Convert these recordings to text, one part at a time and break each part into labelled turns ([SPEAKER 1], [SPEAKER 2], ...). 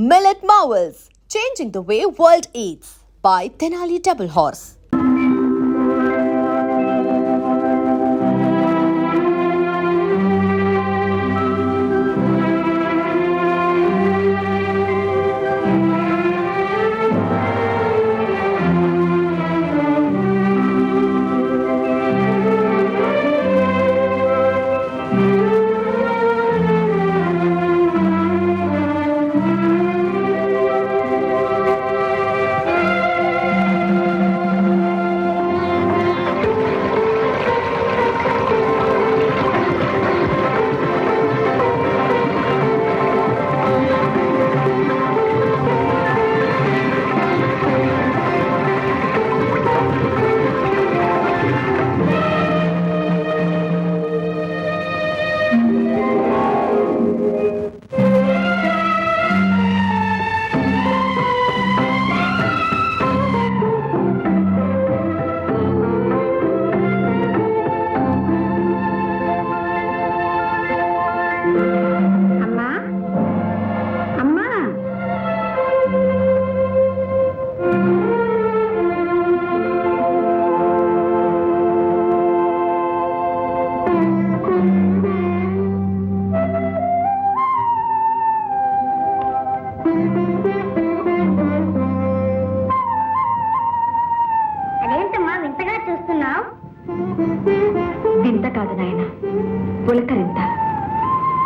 [SPEAKER 1] Millet Marvels, changing the way world eats by Tenali Double Horse.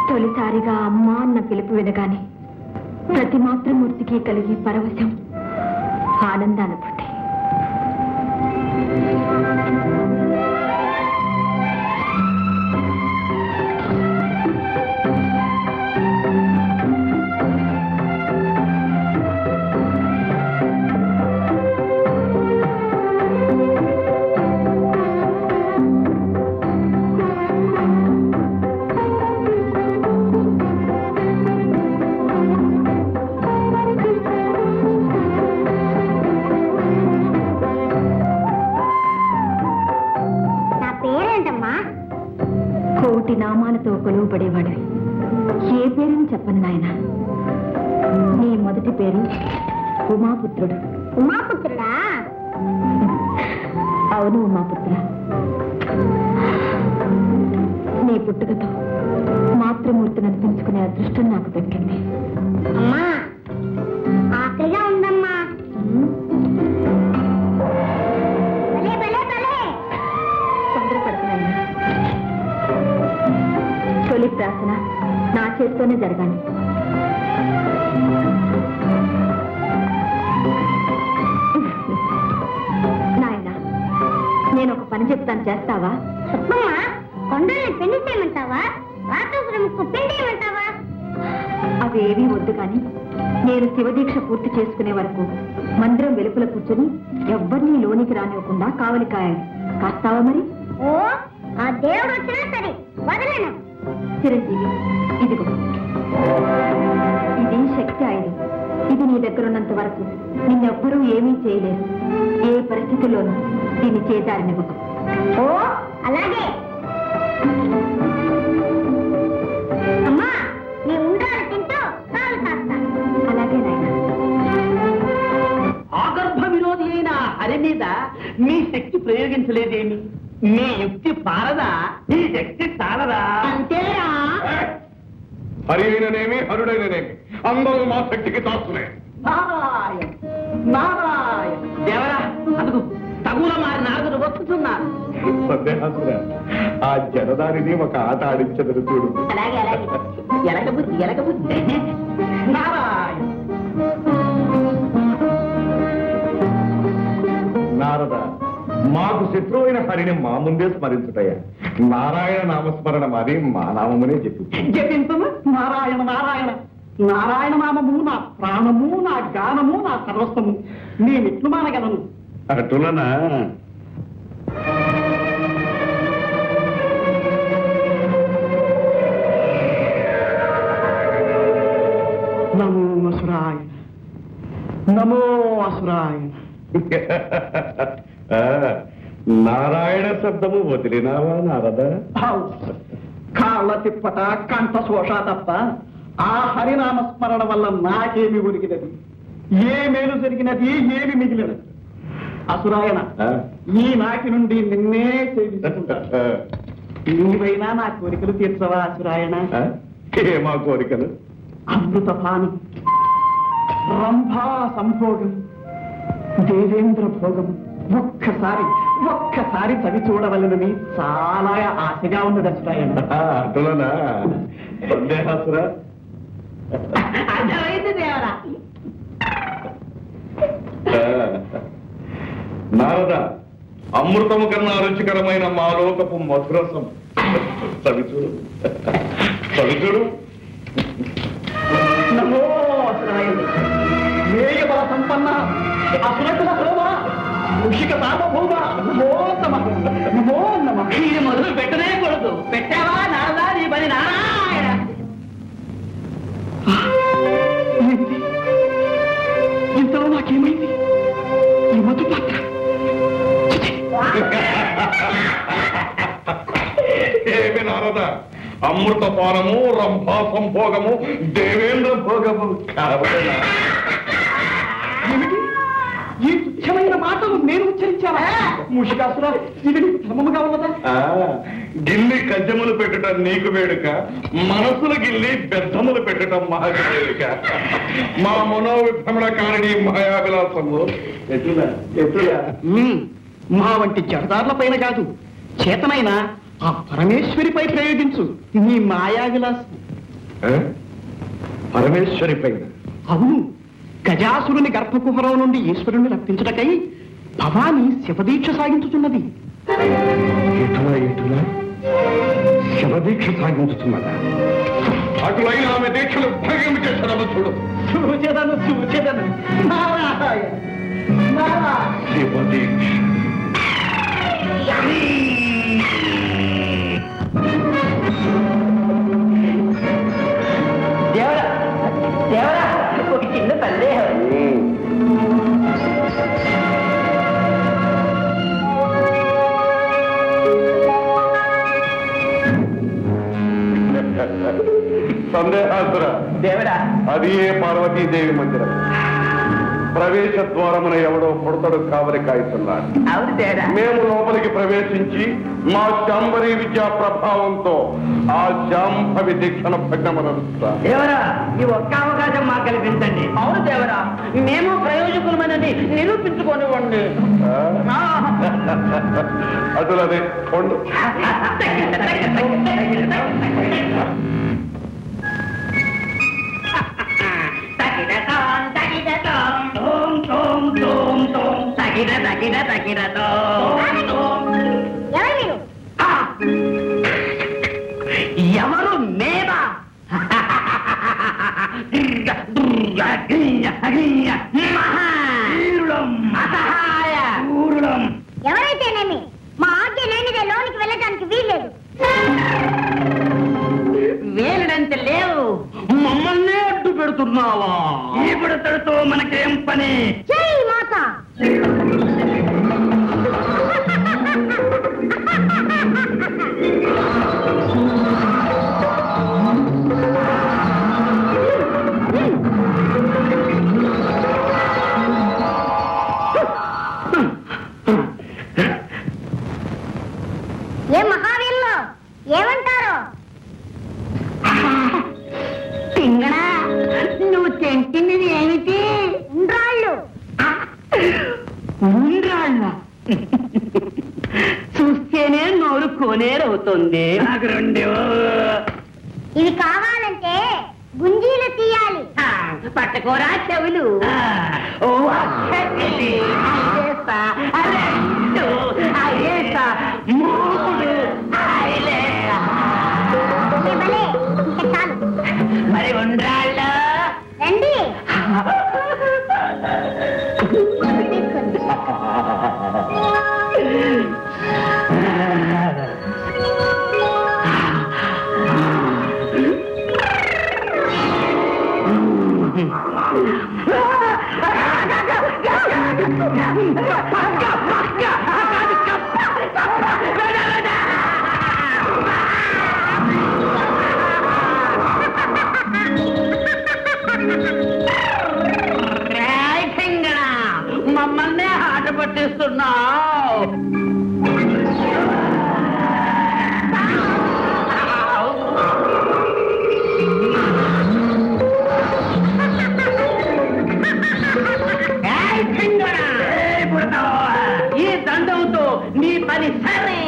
[SPEAKER 2] తొలిసారిగా అమ్మా అన్న పిలుపు వినగానే ప్రతి మాతృమూర్తికి కలిగే పరవశం ఆనందానుభూతి. కోటి నామాలతో కొలువుపడేవాడు. ఏ పేరుని చెప్పను నాయన. నీ మొదటి పేరు ఉమాపుత్రుడు.
[SPEAKER 3] ఉమాపుత్రుడా?
[SPEAKER 2] అవును ఉమాపుత్ర. నీ పుట్టుకతో మాతృమూర్తిని అనిపించుకునే అదృష్టం నాకు దక్కింది.
[SPEAKER 3] అమ్మా, ఆకలిగా ఉందమ్మా.
[SPEAKER 2] తొందరపడుతున్నాయి. తొలి ప్రార్థన నా చేస్తూనే జరగాలి. నాయన, నేను ఒక పని చెప్తాను, చేస్తావా?
[SPEAKER 3] కొండల్ని పెళ్లి చేయమంటావా? రాక్షసులకు పెళ్లి చేయమంటావా?
[SPEAKER 2] అవేవీ వద్దు కానీ నేను శివదీక్ష పూర్తి చేసుకునే వరకు మందిరం వెలుపల కూర్చొని ఎవ్వరినీ లోనికి రానివ్వకుండా కావలి కాయాలి. కాస్తావా మరి?
[SPEAKER 3] ఓ, ఆ దేవుడు వచ్చినా సరే వదలను.
[SPEAKER 2] చిరంజీవి, ఇదిగో, ఇది శక్తి ఆయుధం. ఇది నీ దగ్గర ఉన్నంత వరకు నిన్నెవ్వరూ ఏమీ చేయలేరు. ఏ పరిస్థితుల్లోనూ దీన్ని చేజారనివ్వకు.
[SPEAKER 3] ఓ, అలాగే. అమ్మా, నీ ఉండాలి తింటూ కాలు కాస్తా.
[SPEAKER 2] అలాగే నాయన.
[SPEAKER 4] ఆగర్భ విరోధి అయిన హరి మీద మీ శక్తి ప్రయోగించలేదేమి? మీ యుక్తి పారదా? మీ శక్తి చాలదా?
[SPEAKER 3] అంతేరా?
[SPEAKER 5] హరి అయిననేమి హరుడైననేమి అందరూ మా శక్తికి తాస్తులే.
[SPEAKER 4] నారాయణ నారాయణ. దేవరా, అందుకు తగుల మారి నారదుడు వస్తున్నారు.
[SPEAKER 5] సందేహాసురా, ఆ జనదారిని ఒక ఆట ఆడించదరు చూడు.
[SPEAKER 4] అలాగే అలాగే. ఎలగబుద్ధి ఎలగబుద్ధి. నారాయణ.
[SPEAKER 5] నారద, మాకు శత్రువైన హరిని మా ముందే స్మరించుటయ్యా. నారాయణ నామస్మరణ మాది మా నామమునే చెప్పు.
[SPEAKER 4] జపించము నారాయణ నారాయణ. నారాయణ నామము నా ప్రాణము, నా గానము, నా సర్వస్వము. నేనెట్లు మానగలను?
[SPEAKER 5] అటులనా?
[SPEAKER 4] నమో అసురాయణ, నమో అసురాయణ.
[SPEAKER 5] నారాయణ శబ్దము వదిలినావా నారద?
[SPEAKER 4] కాళ్ళ తిప్పట, కంఠ శోష తప్ప ఆ హరినామ స్మరణ వల్ల నాకేమి ఒరిగినది, ఏ మేలు జరిగినది, ఏమి మిగిలినది? అసురాయన, ఈ నాటి నుండి నిన్నే సేవించుకుంటా. నీవైనా నా కోరికలు తీర్చవా అసురాయన?
[SPEAKER 5] మా కోరికలు?
[SPEAKER 4] అమృతపానం, రంభా సంభోగం, దేవేంద్ర భోగం ఒక్కసారి చవి చూడవలనని చాలా ఆశగా ఉన్నది అసురాయన.
[SPEAKER 5] అటులనా సందేహాసురా? నారద, అమృతము కన్నా రుచికరమైన మాలోకపు మధురసం చవిచూడు, చవిచూడు.
[SPEAKER 4] నమో అసురాయణ, మేయ బల సంపన్న అసురకుల హోమా, ఋషిక సార్వభౌమ, నమో నమః, నమో నమః. ఇది మొదలు పెట్టనే కూడదు. పెట్టావా నారదా నీ పని? నారాయణ, ఏమిటి? ఇంతలో నాకేమైంది? ఈ మధు పాత్ర
[SPEAKER 5] ఏమి నారద, అమృత పానము, రంభా సంభోగము, దేవేంద్ర భోగము కావాలా?
[SPEAKER 4] ఏమిటి? ఈ తుచ్చమైన మాటలు నేను ఉచ్చరించావా? ముషికాసురా, ఇది నీకు ధర్మముగా ఉన్నదా?
[SPEAKER 5] గిల్లి కజ్జములు పెట్టడం నీకు వేడుక, మనసుల గిల్లి బెద్దములు పెట్టడం మాకు వేడుక. మా మనోవిభ్రమణ కారణి మాయావిలాసము ఎటులా
[SPEAKER 4] మా వంటి జడదారుల పైన కాదు, చేతనైన ఆ పరమేశ్వరిపై ప్రయోగించు నీ మాయా విలాసం.
[SPEAKER 5] పరమేశ్వరి పైన?
[SPEAKER 4] అవును, గజాసురుని గర్భకుహరం నుండి ఈశ్వరుని రప్పించటకై భవాని శివదీక్ష సాగించుతున్నది.
[SPEAKER 5] ఎటులా శివదీక్ష సాగించుతున్నదా? అటులైన ఆమె దీక్షలు భంగం చేశాను.
[SPEAKER 4] చూచెదను నారాయణ, నారాయణ.
[SPEAKER 5] శివదీక్ష
[SPEAKER 4] దేవరా, ఒక చిన్న సందేహం.
[SPEAKER 5] సందేహాసుర
[SPEAKER 4] దేవరా,
[SPEAKER 5] అది ఏ పార్వతీదేవి మందిరం. ప్రవేశ ద్వారమున ఎవడో పుడతడు కావలి కాయిస్తున్నాడు.
[SPEAKER 4] అవును దేవరా.
[SPEAKER 5] మేము లోపలికి ప్రవేశించి మా శాంభరీ విద్యా ప్రభావంతో ఆ శాంభవి దీక్షణ భగ్నమనరుస్తా.
[SPEAKER 4] దేవరా, ఈ ఒక్క అవకాశం మాకు కల్పించండి. అవును దేవరా, మేము ప్రయోజకులమైనది నిరూపించుకోనివ్వండి.
[SPEAKER 5] అటులదే పండు.
[SPEAKER 4] ఎవరు? మేమా?
[SPEAKER 3] ఎవరైతేనేమి మా ఆజ్ఞ లేనిదే లోనికి వెళ్ళడానికి వీల్లేదు.
[SPEAKER 4] వేలుడంత లేవు, మమ్మల్ని అడ్డు పెడుతున్నావా? ఇప్పుడు తడుతో మనకేం పని?
[SPEAKER 3] జై మాత. ఏ మహావీరులు ఏమంటారు?
[SPEAKER 2] పింగళా, నువ్వు తింటున్నది ఏమిటి?
[SPEAKER 3] ఉండ్రాళ్ళు.
[SPEAKER 2] ఉండ్రాళ్ళ? చూస్తేనే నోరు కోనేరవుతుంది.
[SPEAKER 3] ఇవి కావాలంటే గుంజీలు తీయాలి.
[SPEAKER 2] పట్టుకోరా చెవులు.
[SPEAKER 3] భలే, ఇంకా చాలు.
[SPEAKER 2] మరి ఉండ్రాళ్ళ
[SPEAKER 3] రండి.
[SPEAKER 4] చేస్తున్నావు? ఈ దండంతో నీ పని సరే.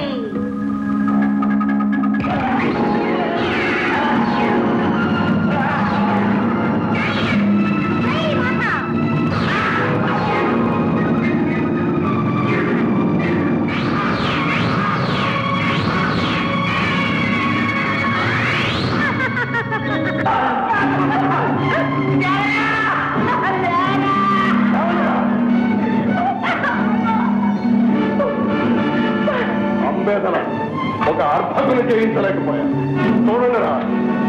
[SPEAKER 5] అంబేదన ఒక అర్భకుని జయించలేకపోయా. చూడండిరా,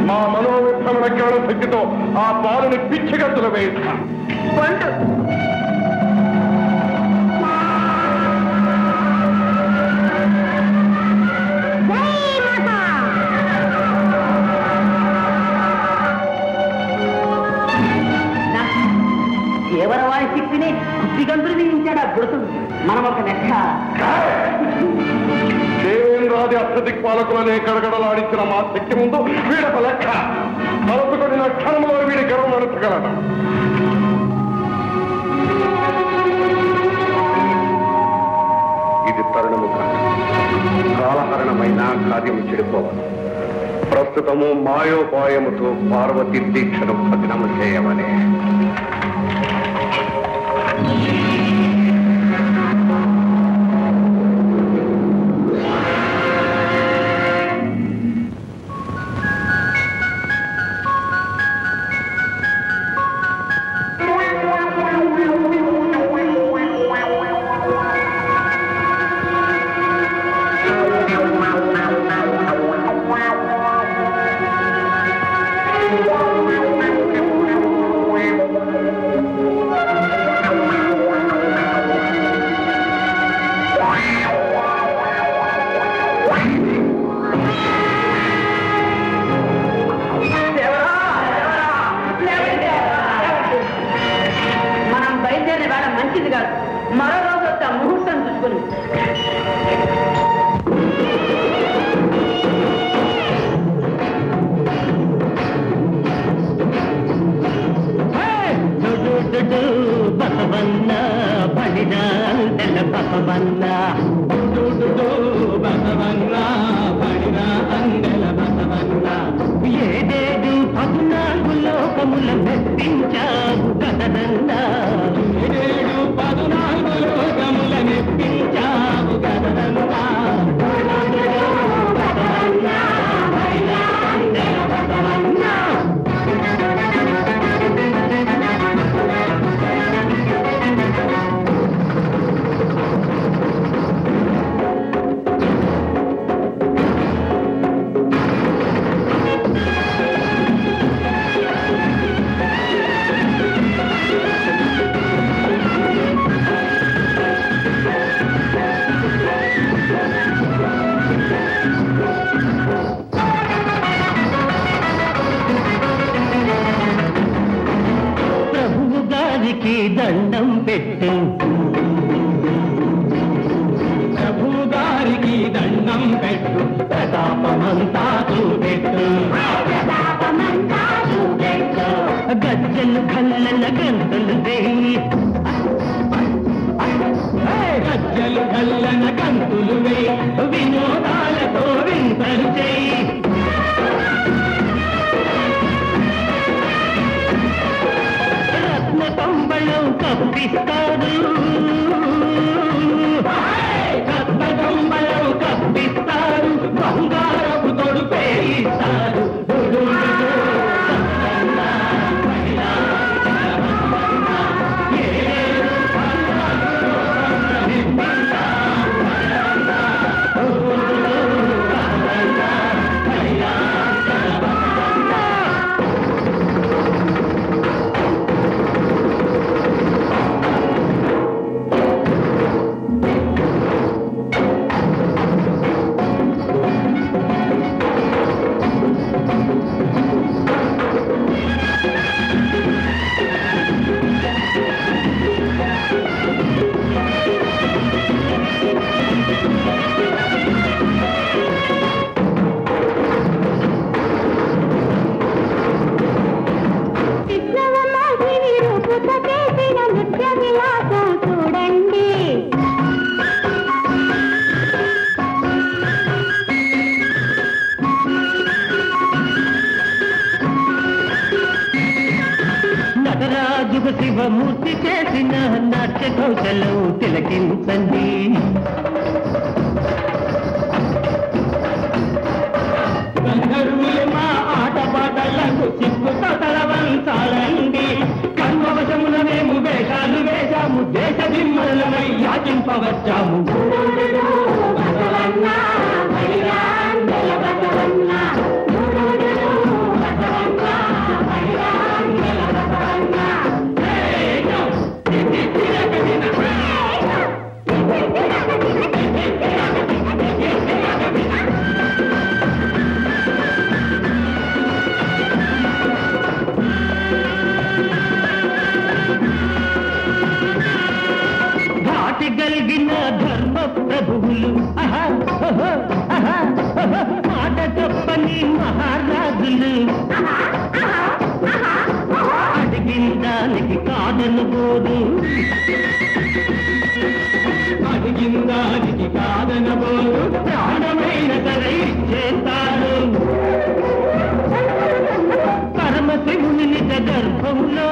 [SPEAKER 5] మా మనోవిభ్రమణ జ్ఞాన శక్తితో ఆ బాలుని పిచ్చిగత్తులు వేయిస్తా.
[SPEAKER 4] ఎవరవారి శక్తిని కుట్టిగంతులు విధించాడు ఆ గుర్తు. మనం ఒక లెక్క.
[SPEAKER 5] దేవేంద్రాది అష్టదిక్పాలకులనే గడగడలాడించిన మా శక్తి ముందు వీడొక లెక్క. మరొకటి నా క్షణంలో వీడి గర్వం నడుచగలడు. ఇది తరుణము కాదు, కాలహరణమైన కార్యం చెడిపోవాలి. ప్రస్తుతము మాయోపాయముతో పార్వతి దీక్షను భగ్నము చేయమని.
[SPEAKER 4] మరో రోజు వస్తా ముహూర్తం చూసుకుని.
[SPEAKER 6] బసవన్న పడిన అంతల బసవన్న బసవన్న పడిన అందల బసవన్న ఏడేడు 14 లోకముల మెప్పించావు గదనన్నా. ఏడేడు 14 లోకముల మెప్పించావు గదనన్నా. దండం పెట్టు, ప్రభు గారికి దండం పెట్టు, ప్రతాపమంతా చూపెట్టు. గజ్జలు కల్లల గంతులు వేయి, గజ్జలు కల్లన గంతులు వేయి, వినోదాలతో వింతలు చేయి. కంబళం కప్పిస్తాడు, కంబళం కప్పిస్తాడు, బంగారపు తోడు పేయిస్తాడు.
[SPEAKER 3] చూడండి
[SPEAKER 6] నటరాజుకు శివమూర్తి చేసిన నాట్య కౌశలం తిలకించండి. గంధర్వులు మా ఆటపాటలకు సిగ్గుతో తలవంచాలండి. కర్మవశమున మేము వేషాలు వేశాము, దేశ దిమ్మలమై యాచింపవచ్చాము. కలిగిన ధర్మ ప్రభువులు మాట తప్పని మహారాజులు అడిగిన దానికి కాదనబోదు, అడిగిన దానికి కాదనబోదు, ప్రాణమైన సరే ఇచ్చేస్తారు. పరమశివుని నిజ గర్భంలో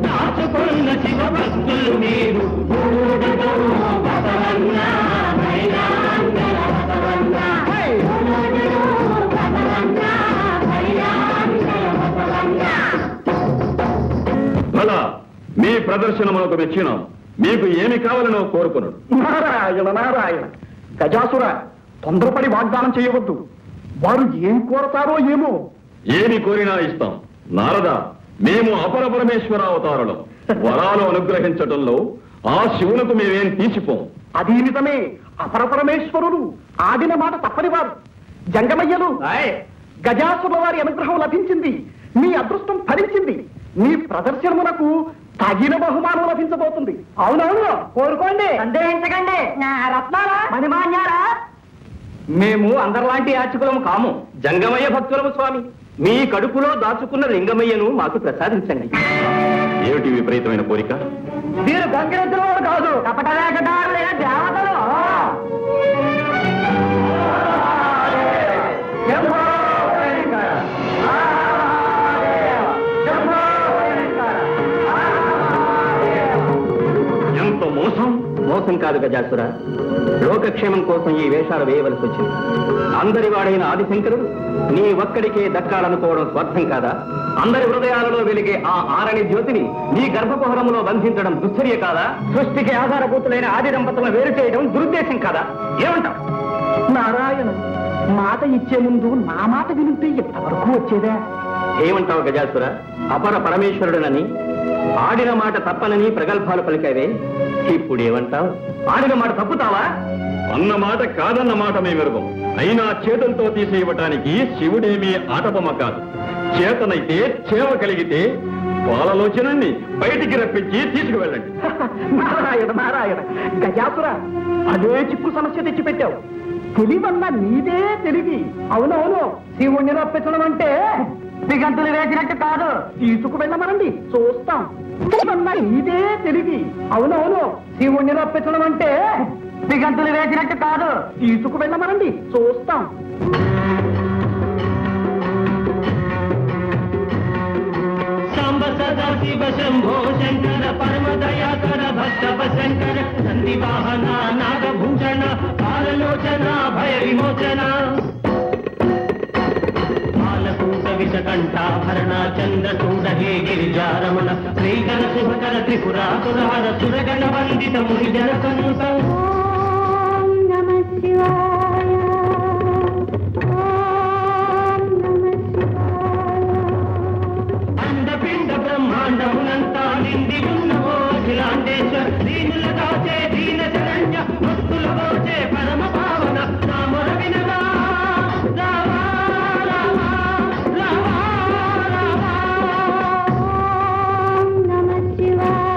[SPEAKER 6] దాచుకున్న శివ భక్తులు మీరు.
[SPEAKER 5] భలా మీ ప్రదర్శన మనకు మెచ్చినాం. మీకు ఏమి కావాలనో కోరుకున్నాడు.
[SPEAKER 4] నారాయణ నారాయణ. గజాసుర, తొందరపడి వాగ్దానం చేయవద్దు. వారు ఏం కోరతారో ఏమో.
[SPEAKER 5] ఏమి కోరినా ఇస్తాం. నారద, మేము అపర పరమేశ్వర అవతారులం. వరాలు అనుగ్రహించటంలో ఆ శివునకు మేమేం తీసిపోం.
[SPEAKER 4] అది నిజమే. అపరపరమేశ్వరుడు ఆడిన మాట తప్పని వారు. జంగమయ్యలు, గజాసుల వారి అనుగ్రహం లభించింది. మీ అదృష్టం ఫలించింది. మీ ప్రదర్శనమునకు తగిన బహుమానం లభించబోతుంది. అవునవును, కోరుకోండి, సందేహించకండి.
[SPEAKER 3] నా రత్నాలా
[SPEAKER 4] మణిమాన్యారా, మేము అందరిలాంటి యాచకులము కాము, జంగమయ్య భక్తులము స్వామి. మీ కడుపులో దాచుకున్న లింగమయ్యను మాకు ప్రసాదించండి.
[SPEAKER 5] ఏమిటి విపరీతమైన కోరిక?
[SPEAKER 4] మీరు గంగిరెద్దులు కాదు, కపటలేఖదారులైన దేవతలు.
[SPEAKER 5] ఎంత మోసం!
[SPEAKER 7] మోసం కాదు గజాసుర, లోకక్షేమం కోసం ఈ వేషాలు వేయవలసి వచ్చింది. అందరి వాడైన ఆదిశంకరుడు నీ ఒక్కడికే దక్కాలనుకోవడం స్వార్థం కాదా? అందరి హృదయాలలో వెలిగే ఆ ఆరణి జ్యోతిని నీ గర్భకుహరంలో బంధించడం దుశ్చర్య కాదా?
[SPEAKER 4] సృష్టికి ఆధారభూతులైన ఆది దంపతులను వేరు చేయడం దురుద్దేశం కాదా? ఏమంటావు? నారాయణ, మాట ఇచ్చే ముందు నా మాట వినుంటే ఎంతవరకు వచ్చేదా?
[SPEAKER 7] ఏమంటావు గజాసుర? అపర పరమేశ్వరుడనని ఆడిన మాట తప్పనని ప్రగల్భాలు పలికావే, ఇప్పుడు ఏమంటావు? ఆడిన మాట తప్పుతావా?
[SPEAKER 5] అన్న మాట కాదన్న మాట మేమెరుగం. అయినా చేతులతో తీసి ఇవ్వటానికి శివుడేమీ ఆటబొమ్మ కాదు. చేతనైతే చేవ కలిగితే పాలలోచనాన్ని బయటికి రప్పించి తీసుకువెళ్ళండి.
[SPEAKER 4] నారాయణ నారాయణ. గజాసుర, అదే చిక్కు సమస్య తెచ్చిపెట్టావు. తెలివన్న నీదే తెలివి. అవునవును, శివుణ్ణి రప్పించడం అంటే దిగంతులు వేసినట్టు కాదు. తీసుకువెళ్ళమనండి, చూస్తాం. తెలివన్న నీదే తెలివి. అవునవును, శివుణ్ణి రప్పించడం అంటే దిగంతులు వేసినట్టు కాదు. తీసుకువెళ్ళమనండి, చూస్తాం.
[SPEAKER 6] సాంబ సదా శివ శంభో శంకర పరమ దయాకర భక్త శంకర నంది వాహన నాగభూషణ కాలలోచన భయ విమోచన బాలకూట విషకంఠాభరణ చంద్రచూడ హే గిరిజారమణ శ్రీకర శుభకర త్రిపురాసురహర సురగణ వందిత మునిజన కనుత.
[SPEAKER 3] ఓం నమః శివాయ. ఓం నమః శివాయ.
[SPEAKER 6] అండపిండ బ్రహ్మాండమునంతా నిండి ఉన్న ఓ అఖిలాండేశ్వర దీనుల దాచే దీన శరణ్య భక్తుల దోచే పరమ భావన నా మొర వినవా రావా రావా రావా రావా.
[SPEAKER 3] ఓం నమః శివాయ.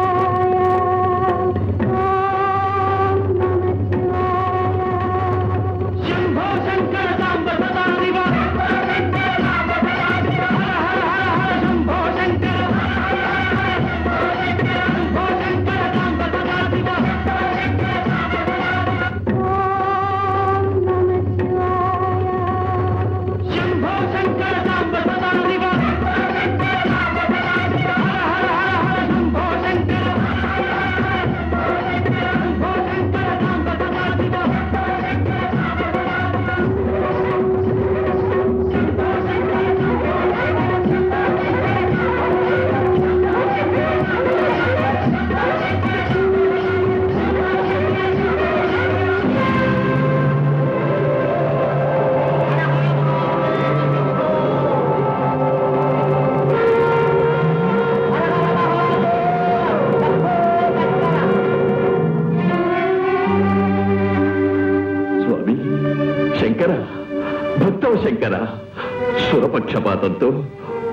[SPEAKER 5] సురపక్షపాతంతో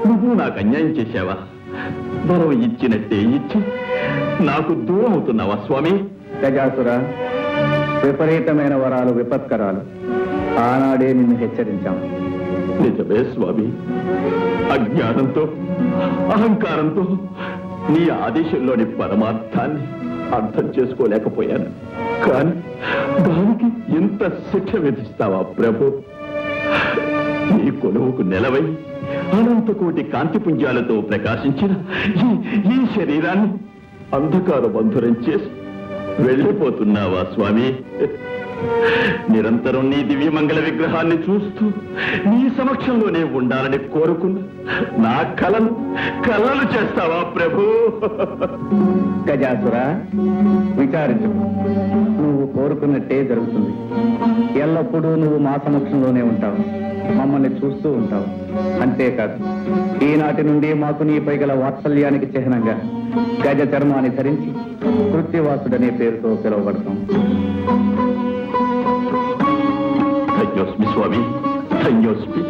[SPEAKER 5] నువ్వు నాకు అన్యాయం చేశావా? వరం ఇచ్చినట్టే ఇచ్చి నాకు దూరం అవుతున్నావా స్వామి?
[SPEAKER 4] గజాసుర, విపరీతమైన వరాలు విపత్కరాలు. ఆనాడే నిన్ను హెచ్చరించాం.
[SPEAKER 5] నిజమే స్వామి, అజ్ఞానంతో అహంకారంతో నీ ఆదేశంలోని పరమార్థాన్ని అర్థం చేసుకోలేకపోయాను. కానీ దానికి ఎంత శిక్ష విధిస్తావా ప్రభు? నీ కొలువుకు నెలవై అనంత కోటి కాంతిపుంజాలతో ప్రకాశించిన ఈ శరీరాన్ని అంధకార బంధురం చేసి వెళ్ళిపోతున్నావా స్వామి? నిరంతరం నీ దివ్యమంగళ విగ్రహాన్ని చూస్తూ నీ సమక్షంలోనే ఉండాలని కోరుకున్న నా కలలు చేస్తావా ప్రభు?
[SPEAKER 4] గజాసుర, విచారించు. నువ్వు కోరుకున్నట్టే జరుగుతుంది. ఎల్లప్పుడూ నువ్వు మా సమక్షంలోనే ఉంటావు, మమ్మల్ని చూస్తూ ఉంటావు. అంతేకాదు, ఈనాటి నుండి మాకు నీపై గల వాత్సల్యానికి చిహ్నంగా గజ చర్మాన్ని ధరించి కృత్యవాసుడనే పేరుతో పిలువబడతాం.
[SPEAKER 5] ధన్యోస్మి స్వామి, ధన్యోస్మి.